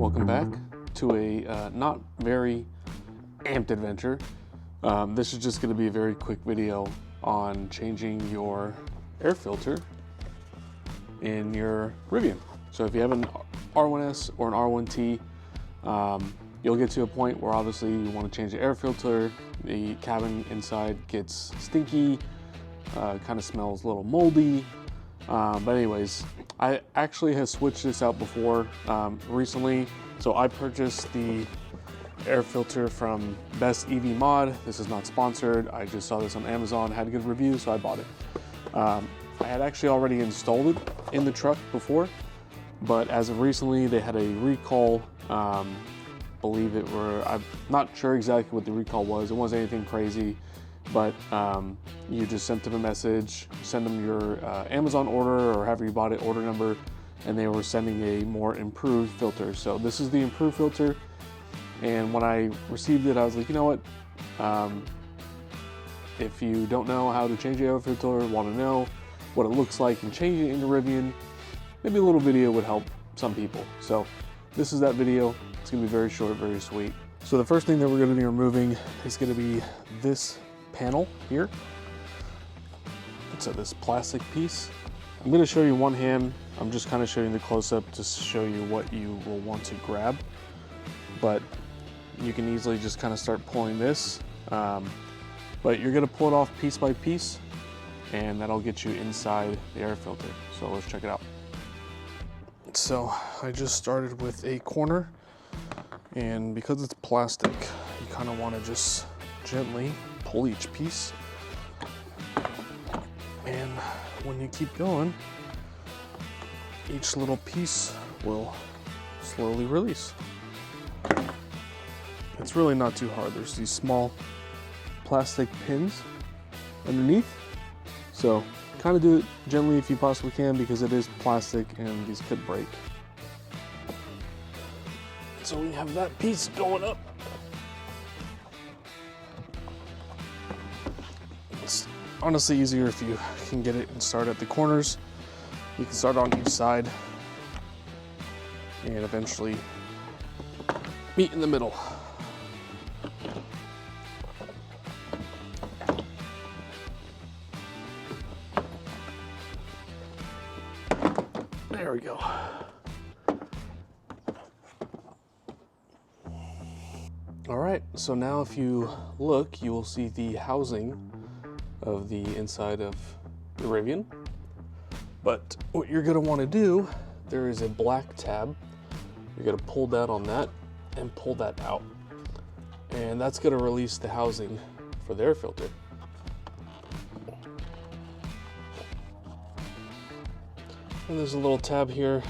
welcome back to a not very amped adventure. This is just going to be a very quick video on changing your air filter in your Rivian. So if you have an R1S or an R1T, you'll get to a point where obviously you want to change the air filter. The cabin inside gets stinky, kind of smells a little moldy. But anyways, I actually have switched this out before recently. So I purchased the air filter from Best EV Mod. This is not sponsored. I just saw this on Amazon, had a good review, so I bought it. I had actually already installed it in the truck before, but as of recently, they had a recall. Believe it were, I'm not sure exactly what the recall was. It wasn't anything crazy, but you just sent them a message, send them your Amazon order or however you bought it, order number, and they were sending a more improved filter. So this is the improved filter. And when I received it, I was like, you know what? If you don't know how to change the air filter, want to know what it looks like and change it in the Rivian, maybe a little video would help some people. So this is that video. It's gonna be very short, very sweet. So the first thing that we're gonna be removing is gonna be this panel here. It's this plastic piece. I'm gonna show you one hand. I'm just kind of showing the close-up to show you what you will want to grab. But you can easily just kind of start pulling this. But you're gonna pull it off piece by piece, and that'll get you inside the air filter. So let's check it out. So I just started with a corner, and because it's plastic, you kind of want to just gently pull each piece. And when you keep going, each little piece will slowly release. It's really not too hard. There's these small plastic pins underneath. So kind of do it gently if you possibly can, because it is plastic and these could break. So we have that piece going up. It's honestly easier if you can get it and start at the corners. You can start on each side and eventually meet in the middle. There we go. All right, so now if you look, you will see the housing of the inside of the Rivian. But what you're gonna wanna do, there is a black tab. You're gonna pull down on that and pull that out. And that's gonna release the housing for the air filter. And there's a little tab here.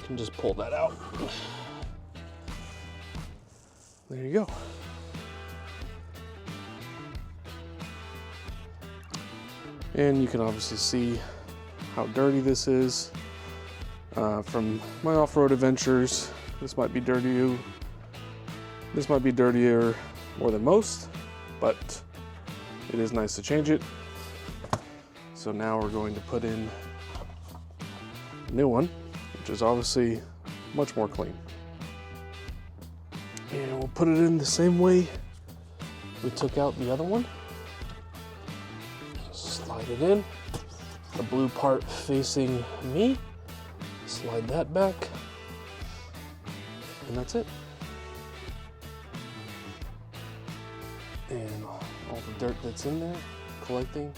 You can just pull that out. There you go. And you can obviously see how dirty this is. From my off-road adventures, this might be dirtier. This might be dirtier more than most, but it is nice to change it. So now we're going to put in a new one, which is obviously much more clean. And we'll put it in the same way we took out the other one. Slide it in. The blue part facing me. Slide that back. And that's it. And all the dirt that's in there, collecting.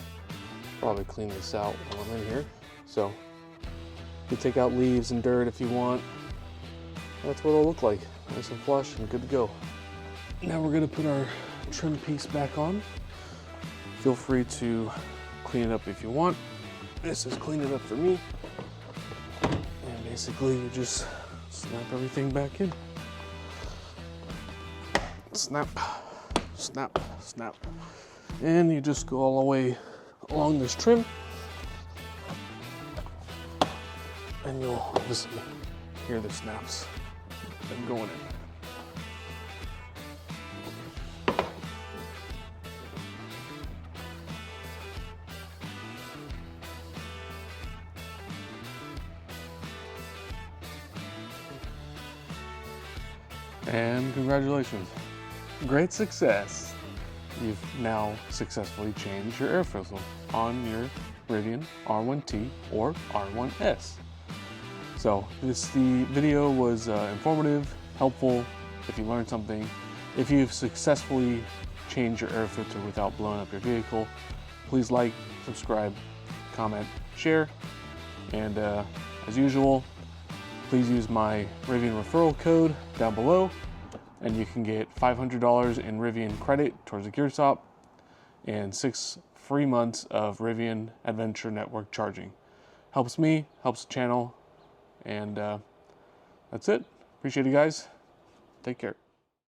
Probably clean this out while I'm in here. So you can take out leaves and dirt if you want. That's what it'll look like. Nice and flush and good to go. Now we're gonna put our trim piece back on. Feel free to clean it up if you want. This is clean it up for me. And basically you just snap everything back in. Snap, snap, snap. And you just go all the way along this trim. And you'll obviously hear the snaps and going in. And congratulations. Great success. You've now successfully changed your air filter on your Rivian R1T or R1S. So the video was informative, helpful, if you learned something. If you've successfully changed your air filter without blowing up your vehicle, please like, subscribe, comment, share, and as usual, please use my Rivian referral code down below, and you can get $500 in Rivian credit towards the Gear Shop and 6 free months of Rivian Adventure Network charging. Helps me, helps the channel, and that's it. Appreciate it, guys. Take care.